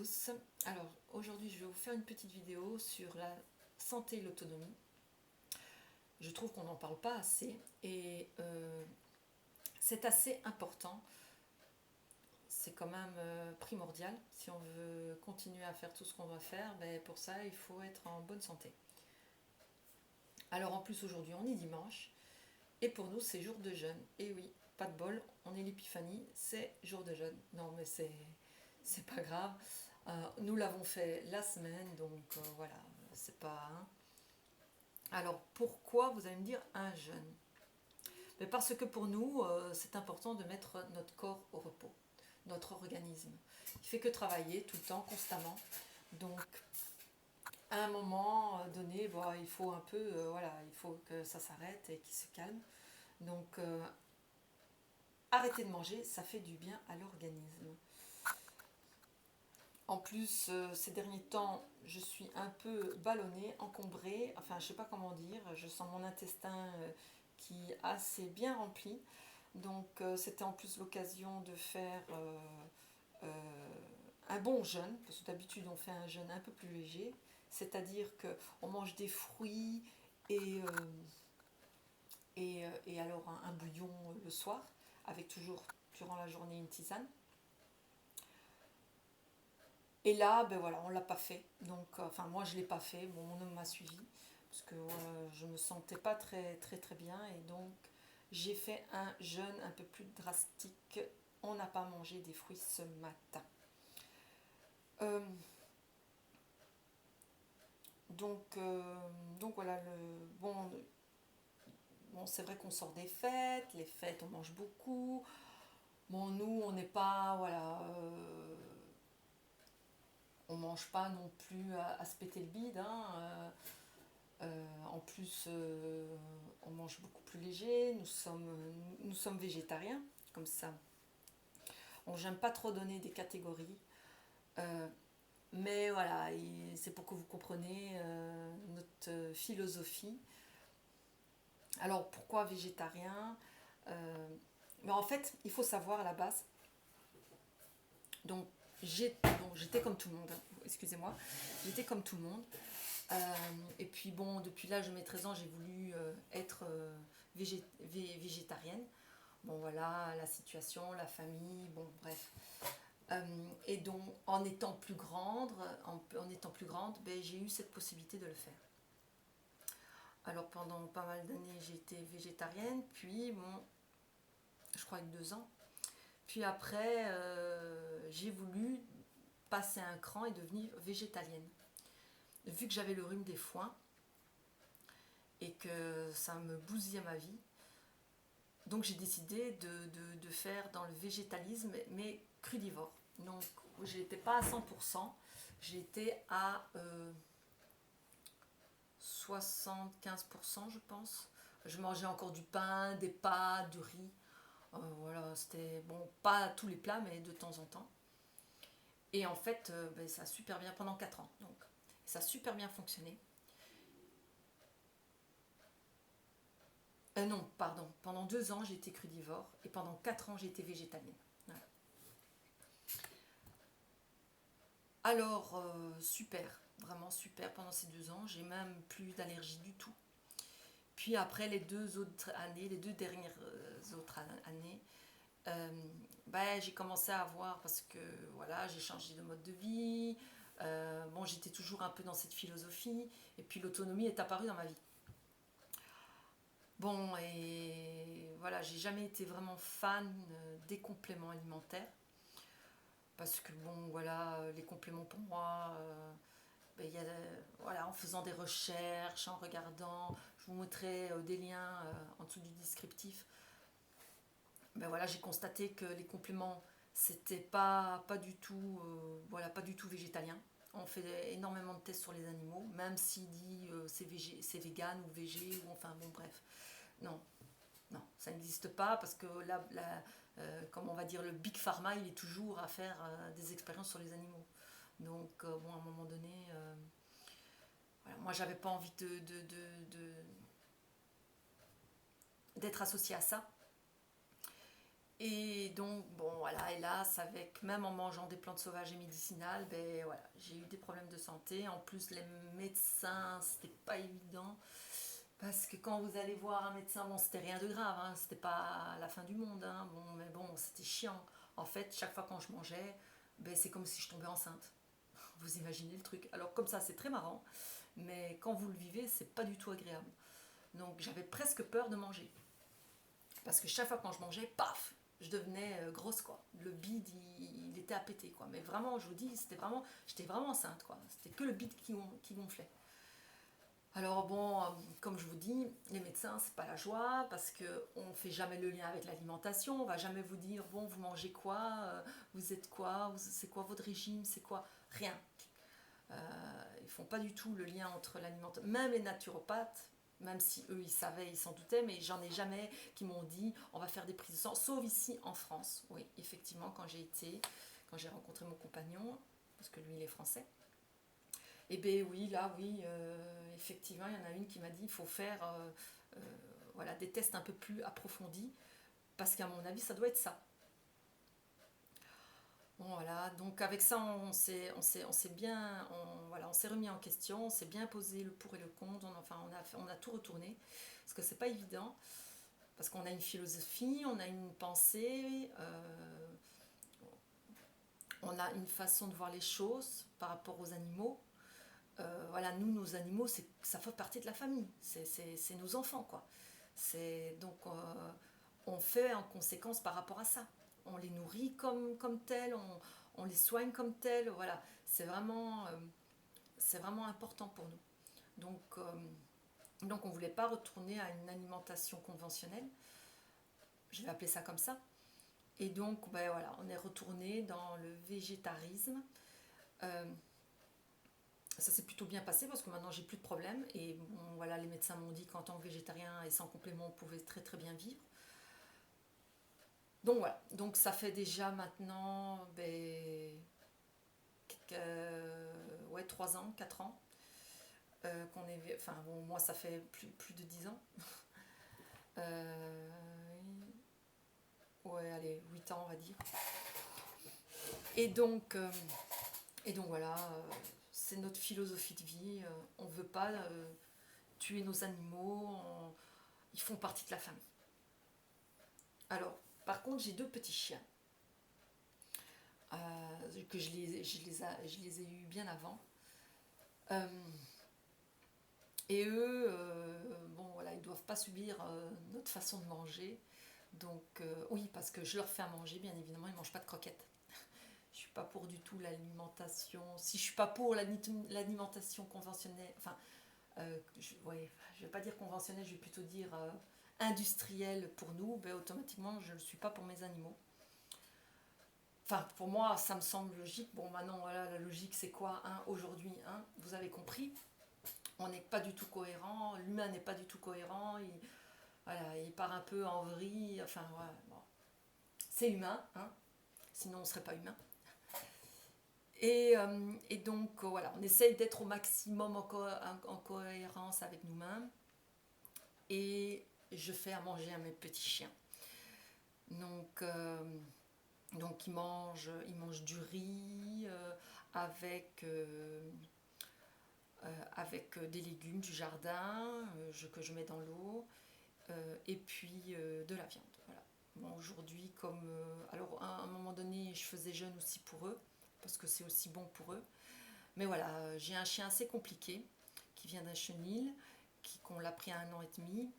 tous. Alors aujourd'hui je vais vous faire une petite vidéo sur la santé et l'autonomie. Je trouve qu'on n'en parle pas assez et c'est assez important. C'est quand même primordial. Si on veut continuer à faire tout ce qu'on doit faire, pour ça il faut être en bonne santé. Alors en plus aujourd'hui on est dimanche et pour nous c'est jour de jeûne. Et oui, pas de bol, on est l'épiphanie, c'est jour de jeûne. Non mais c'est pas grave. Nous l'avons fait la semaine, donc voilà, c'est pas. Hein. Alors pourquoi, vous allez me dire, un jeûne? Mais parce que pour nous, c'est important de mettre notre corps au repos, notre organisme. Il fait que travailler tout le temps, constamment. Donc à un moment donné, il faut un peu, voilà, il faut que ça s'arrête et qu'il se calme. Donc arrêter de manger, ça fait du bien à l'organisme. En plus, ces derniers temps, je suis un peu ballonnée, encombrée, enfin je sais pas comment dire, je sens mon intestin qui est assez bien rempli. Donc c'était en plus l'occasion de faire un bon jeûne, parce que d'habitude on fait un jeûne un peu plus léger, c'est-à-dire qu'on mange des fruits et, et alors un bouillon le soir, avec toujours durant la journée une tisane. Et là, voilà, on l'a pas fait. Donc, enfin, moi, je l'ai pas fait. Bon, mon homme m'a suivi parce que je me sentais pas très, très, très bien. Et donc, j'ai fait un jeûne un peu plus drastique. On n'a pas mangé des fruits ce matin. Euh, donc voilà, bon, c'est vrai qu'on sort des fêtes. Les fêtes, on mange beaucoup. Bon, nous, on n'est pas, voilà. On mange pas non plus à se péter le bide. Hein, en plus, on mange beaucoup plus léger, nous sommes végétariens, comme ça. On n'aime pas trop donner des catégories, euh, mais voilà, c'est pour que vous compreniez notre philosophie. Alors pourquoi végétarien? Mais en fait, il faut savoir à la base, donc j'étais comme tout le monde, hein, excusez-moi, j'étais comme tout le monde. Et puis bon, depuis l'âge de mes 13 ans, j'ai voulu être végétarienne. Bon voilà, la situation, la famille, bon bref. Et donc en étant plus grande, j'ai eu cette possibilité de le faire. Alors pendant pas mal d'années, j'ai été végétarienne, puis bon, je crois que 2 ans. Puis après, j'ai voulu passer un cran et devenir végétalienne. Vu que j'avais le rhume des foins, et que ça me bousillait ma vie. Donc j'ai décidé de faire dans le végétalisme, mais crudivore. Donc je n'étais pas à 100%, j'étais à 75% je pense. Je mangeais encore du pain, des pâtes, du riz. Voilà, c'était bon, pas tous les plats, mais de temps en temps. Et en fait, ça a super bien pendant 4 ans. Donc ça a super bien fonctionné. Non, pardon. Pendant 2 ans, j'ai été crudivore et pendant 4 ans, j'ai été végétalienne. Voilà. Alors, super, vraiment super pendant ces 2 ans. J'ai même plus d'allergie du tout. Puis après les 2 autres années, les 2 dernières autres années, j'ai commencé à avoir, parce que voilà, j'ai changé de mode de vie. Bon, j'étais toujours un peu dans cette philosophie. Et puis l'autonomie est apparue dans ma vie. Bon, et voilà, j'ai jamais été vraiment fan des compléments alimentaires. Parce que bon, voilà, les compléments pour moi, y a, voilà, en faisant des recherches, en regardant, je vous montrerai des liens en dessous du descriptif. Voilà, j'ai constaté que les compléments, c'était pas du tout, voilà, pas du tout végétalien. On fait énormément de tests sur les animaux, même s'il dit c'est vegan ou végé, ou enfin bon bref. Non, non, ça n'existe pas parce que comme on va dire, le big pharma, il est toujours à faire des expériences sur les animaux. Donc, bon, à un moment donné, voilà, moi, j'avais pas envie d'être associée à ça. Et donc, bon, voilà, hélas, avec, même en mangeant des plantes sauvages et médicinales, ben voilà, j'ai eu des problèmes de santé. En plus, les médecins, c'était pas évident. Parce que quand vous allez voir un médecin, bon, c'était rien de grave, hein, c'était pas la fin du monde, hein, bon, mais bon, c'était chiant. En fait, chaque fois quand je mangeais, ben, c'est comme si je tombais enceinte. Vous imaginez le truc. Alors, comme ça, c'est très marrant, mais quand vous le vivez, c'est pas du tout agréable. Donc, j'avais presque peur de manger. Parce que chaque fois quand je mangeais, paf, je devenais grosse, quoi. Le bide, il était à péter, quoi. Mais vraiment, je vous dis, c'était vraiment, j'étais vraiment enceinte, quoi. C'était que le bide qui gonflait. Alors bon, comme je vous dis, les médecins, c'est pas la joie parce que on fait jamais le lien avec l'alimentation. On va jamais vous dire bon, vous mangez quoi, vous êtes quoi, c'est quoi votre régime, c'est quoi, rien. Ils font pas du tout le lien entre l'alimentation. Même les naturopathes, même si eux ils savaient, ils s'en doutaient, mais j'en ai jamais qui m'ont dit on va faire des prises de sang, sauf ici en France. Oui, effectivement, quand j'ai rencontré mon compagnon, parce que lui il est français. Eh bien oui, là oui, effectivement, il y en a une qui m'a dit il faut faire euh, voilà, des tests un peu plus approfondis, parce qu'à mon avis, ça doit être ça. Bon, voilà, donc avec ça, on s'est bien, voilà, on s'est remis en question, on s'est bien posé le pour et le contre, enfin, on a tout retourné, parce que c'est pas évident, parce qu'on a une philosophie, on a une pensée, on a une façon de voir les choses par rapport aux animaux. Voilà, nous, nos animaux, ça fait partie de la famille. C'est nos enfants, quoi. Donc, on fait en conséquence par rapport à ça. On les nourrit comme tels, on les soigne comme tels. Voilà, c'est vraiment important pour nous. Donc on ne voulait pas retourner à une alimentation conventionnelle. Je vais appeler ça comme ça. Et donc, ben voilà, on est retourné dans le végétarisme. Euh, Ça s'est plutôt bien passé parce que maintenant j'ai plus de problème et bon, voilà, les médecins m'ont dit qu'en tant que végétarien et sans complément on pouvait très très bien vivre. Donc voilà, donc ça fait déjà maintenant ouais, 3 ans, 4 ans qu'on est. Enfin bon, moi ça fait plus de 10 ans. Euh, ouais, allez, 8 ans on va dire. Et donc, euh, et donc voilà, c'est notre philosophie de vie. On ne veut pas tuer nos animaux, ils font partie de la famille. Alors, par contre, j'ai deux petits chiens que je les ai eus bien avant. Euh, et eux, bon voilà, ils ne doivent pas subir notre façon de manger. Donc, oui, parce que je leur fais à manger, bien évidemment, ils ne mangent pas de croquettes. Je ne suis pas pour du tout l'alimentation. Si je ne suis pas pour l'alimentation conventionnelle, enfin, ouais, je ne vais pas dire conventionnelle, je vais plutôt dire industrielle pour nous, ben, automatiquement, je ne le suis pas pour mes animaux. Enfin, pour moi, ça me semble logique. Bon, maintenant, voilà, la logique, c'est quoi hein, aujourd'hui hein, vous avez compris, on n'est pas du tout cohérent, l'humain n'est pas du tout cohérent, voilà, il part un peu en vrille, enfin, voilà, bon. C'est humain, hein, sinon on ne serait pas humain. Et donc, voilà, on essaye d'être au maximum en cohérence avec nous-mêmes. Et je fais à manger à mes petits chiens. Donc, ils mangent du riz avec des légumes du jardin que je mets dans l'eau et puis de la viande. Voilà. Bon, aujourd'hui, alors à un moment donné, je faisais jeûne aussi pour eux parce que c'est aussi bon pour eux. Mais voilà, j'ai un chien assez compliqué qui vient d'un chenil, qu'on l'a pris à 1 an et demi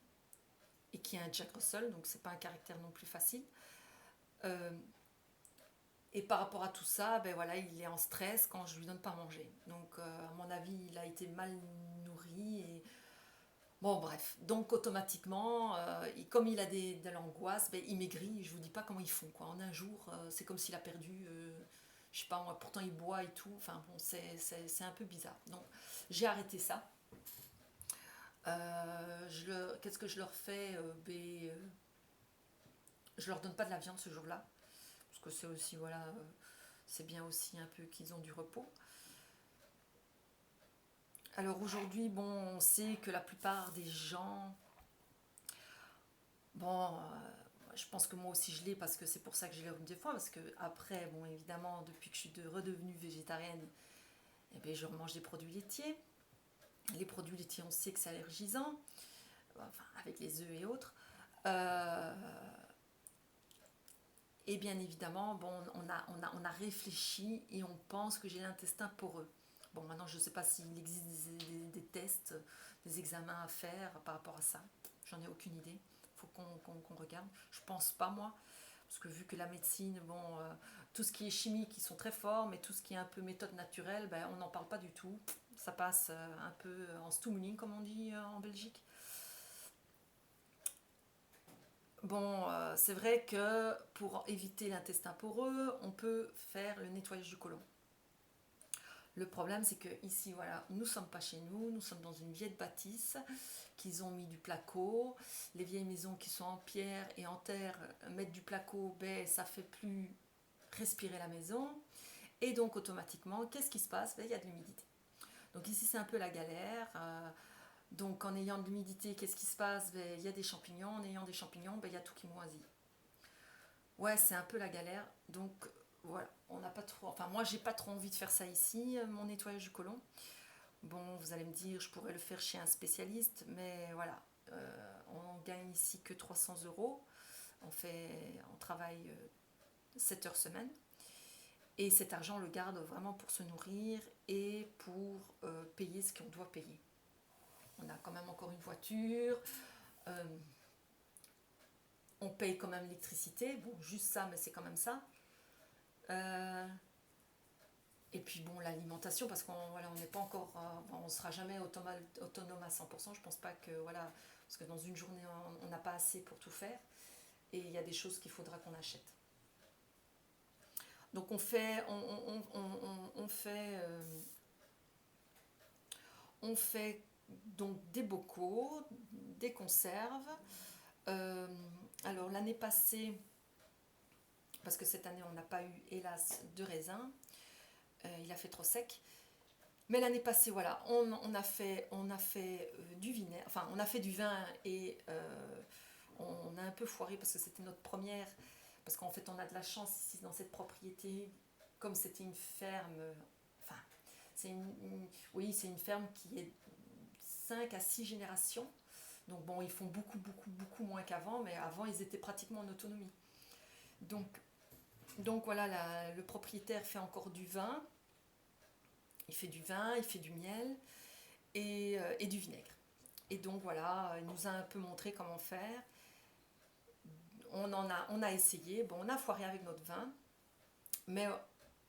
et qui a un Jack Russell, donc c'est pas un caractère non plus facile. Euh, Et par rapport à tout ça, ben voilà, il est en stress quand je lui donne pas à manger. Donc, à mon avis, il a été mal nourri. Et... Bon, bref. Donc, automatiquement, comme il a de l'angoisse, ben, il maigrit. Je vous dis pas comment ils font. Quoi. En un jour, c'est comme s'il a perdu, je sais pas moi, pourtant il boit et tout. Enfin, bon, c'est un peu bizarre. Donc, j'ai arrêté ça. Qu'est-ce que je leur fais je leur donne pas de la viande ce jour-là. Parce que c'est aussi, voilà, c'est bien aussi un peu qu'ils ont du repos. Alors aujourd'hui, bon, on sait que la plupart des gens, bon, je pense que moi aussi je l'ai parce que c'est pour ça que je l'ai remis deux fois. Parce que après, bon, évidemment, depuis que je suis redevenue végétarienne, eh bien, je remange des produits laitiers. Les produits laitiers, on sait que c'est allergisant, enfin, avec les œufs et autres. Euh, et bien évidemment, bon, on a réfléchi et on pense que j'ai l'intestin poreux. Bon, maintenant, je ne sais pas s'il existe des tests, des examens à faire par rapport à ça. J'en ai aucune idée. Il faut qu'on regarde. Je pense pas, moi. Parce que vu que la médecine, bon, tout ce qui est chimique, ils sont très forts, mais tout ce qui est un peu méthode naturelle, ben, on n'en parle pas du tout. Ça passe un peu en stoumeling, comme on dit en Belgique. Bon, c'est vrai que pour éviter l'intestin poreux, on peut faire le nettoyage du côlon. Le problème, c'est que ici, voilà, nous ne sommes pas chez nous, nous sommes dans une vieille bâtisse qu'ils ont mis du placo. Les vieilles maisons qui sont en pierre et en terre, mettre du placo, ben, ça fait plus respirer la maison. Et donc, automatiquement, qu'est-ce qui se passe? Ben, il y a de l'humidité. Donc ici, c'est un peu la galère. Donc, en ayant de l'humidité, qu'est-ce qui se passe? Ben, il y a des champignons. En ayant des champignons, ben, il y a tout qui moisit. Ouais, c'est un peu la galère. Donc, voilà, on n'a pas trop. Enfin, moi, j'ai pas trop envie de faire ça ici, mon nettoyage du côlon. Bon, vous allez me dire, je pourrais le faire chez un spécialiste, mais voilà, on gagne ici que 300 euros. On travaille 7 heures semaine. Et cet argent, on le garde vraiment pour se nourrir et pour payer ce qu'on doit payer. On a quand même encore une voiture, euh, on paye quand même l'électricité, bon, juste ça, mais c'est quand même ça. Euh, et puis bon, l'alimentation, parce qu'on voilà, on n'est pas encore, on ne sera jamais autonome à 100%. Je pense pas que, voilà, parce que dans une journée, on n'a pas assez pour tout faire. Et il y a des choses qu'il faudra qu'on achète. Donc on fait donc des bocaux, des conserves. Euh, alors l'année passée, parce que cette année on n'a pas eu hélas de raisin, il a fait trop sec. Mais l'année passée, voilà, on a fait du vinaigre, enfin on a fait du vin et on a un peu foiré parce que c'était notre première, parce qu'en fait on a de la chance ici dans cette propriété, comme c'était une ferme, enfin oui c'est une ferme qui est 5 à 6 générations, donc bon ils font beaucoup beaucoup beaucoup moins qu'avant, mais avant ils étaient pratiquement en autonomie. Donc, donc voilà, le propriétaire fait encore du vin, il fait du vin, il fait du miel et du vinaigre. Et donc voilà, il nous a un peu montré comment faire. On a essayé, bon, on a foiré avec notre vin, mais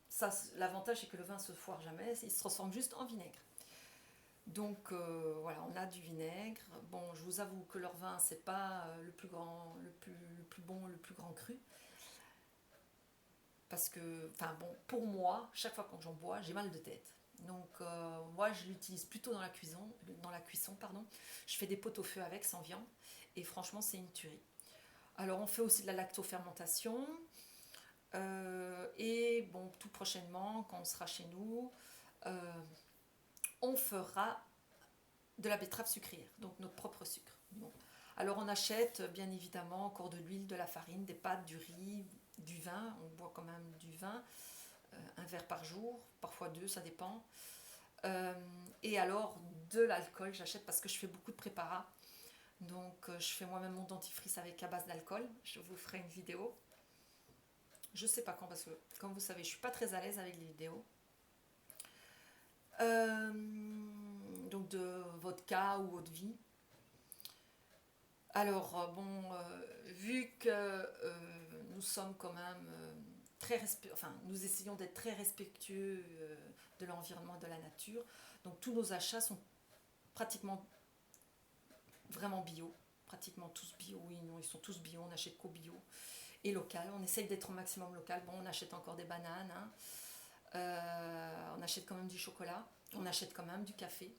ça, l'avantage c'est que le vin se foire jamais, il se transforme juste en vinaigre. Donc voilà, on a du vinaigre. Bon, je vous avoue que leur vin c'est pas le plus grand, le plus bon, le plus grand cru, parce que, enfin bon, pour moi, chaque fois quand j'en bois, j'ai mal de tête. Donc moi je l'utilise plutôt dans la cuisson, pardon. Je fais des pot-au-feu avec sans viande et franchement c'est une tuerie. Alors on fait aussi de la lactofermentation. Et bon, tout prochainement, quand on sera chez nous, euh, on fera de la betterave sucrière, donc notre propre sucre. Bon. Alors on achète bien évidemment encore de l'huile, de la farine, des pâtes, du riz, du vin. On boit quand même du vin, un verre par jour, parfois deux, ça dépend. Et alors de l'alcool, j'achète parce que je fais beaucoup de préparats. Donc je fais moi-même mon dentifrice avec à base d'alcool. Je vous ferai une vidéo. Je sais pas quand parce que, comme vous savez, je suis pas très à l'aise avec les vidéos. Euh, donc de vodka ou eau de vie. Alors bon, vu que nous sommes quand même enfin nous essayons d'être très respectueux de l'environnement, de la nature. Donc tous nos achats sont pratiquement vraiment bio, pratiquement tous bio. Oui, non, ils sont tous bio. On achète qu'au bio et local. On essaye d'être au maximum local. Bon, on achète encore des bananes. Hein. On achète quand même du chocolat. On achète quand même du café.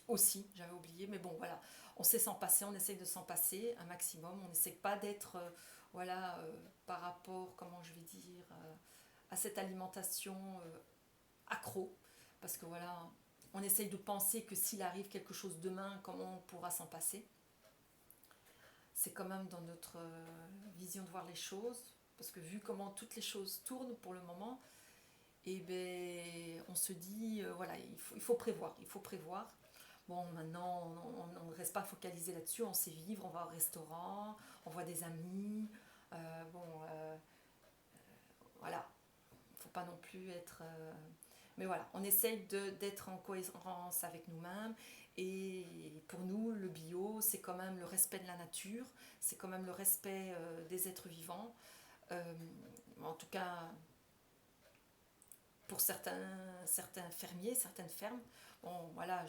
Aussi, j'avais oublié. Mais bon, voilà. On sait s'en passer. On essaye de s'en passer un maximum. On n'essaie pas d'être, voilà, par rapport, comment je vais dire, à cette alimentation accro. Parce que voilà, on essaye de penser que s'il arrive quelque chose demain, comment on pourra s'en passer. c'est quand même dans notre vision de voir les choses, parce que vu comment toutes les choses tournent pour le moment, et ben on se dit voilà, il faut prévoir, il faut prévoir. Bon, maintenant, on ne reste pas focalisé là-dessus, on sait vivre, on va au restaurant, on voit des amis. Bon, voilà, il ne faut pas non plus être... mais voilà, on essaye d'être en cohérence avec nous-mêmes. Et pour nous, le bio, c'est quand même le respect de la nature, c'est quand même le respect des êtres vivants. Euh, En tout cas, pour certains fermiers, certaines fermes. Bon, voilà,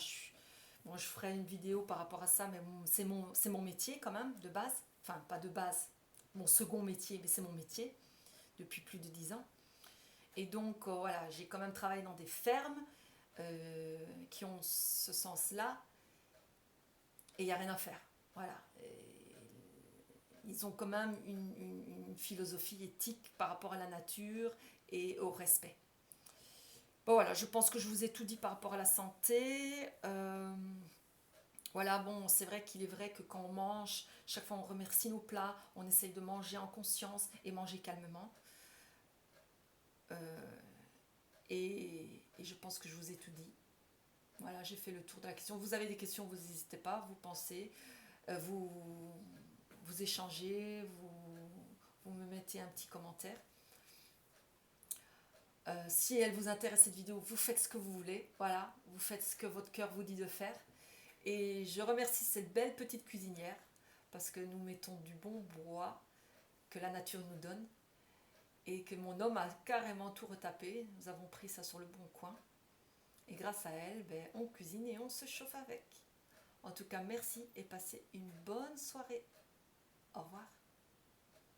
bon, je ferai une vidéo par rapport à ça, mais c'est mon métier quand même, de base. Enfin, pas de base, mon second métier, mais c'est mon métier depuis plus de 10 ans. Et donc, voilà, j'ai quand même travaillé dans des fermes qui ont ce sens-là, et il n'y a rien à faire. Voilà. Et ils ont quand même une philosophie éthique par rapport à la nature et au respect. Bon, voilà, je pense que je vous ai tout dit par rapport à la santé. Voilà, bon, c'est vrai qu'il est vrai que quand on mange, chaque fois on remercie nos plats, on essaye de manger en conscience et manger calmement. Euh, et je pense que je vous ai tout dit. Voilà, j'ai fait le tour de la question. Vous avez des questions, vous n'hésitez pas, vous pensez, vous, vous échangez, vous me mettez un petit commentaire. Si elle vous intéresse cette vidéo, vous faites ce que vous voulez. Voilà, vous faites ce que votre cœur vous dit de faire. Et je remercie cette belle petite cuisinière parce que nous mettons du bon bois que la nature nous donne et que mon homme a carrément tout retapé. Nous avons pris ça sur le bon coin. Et grâce à elle, ben, on cuisine et on se chauffe avec. En tout cas, merci et passez une bonne soirée. Au revoir.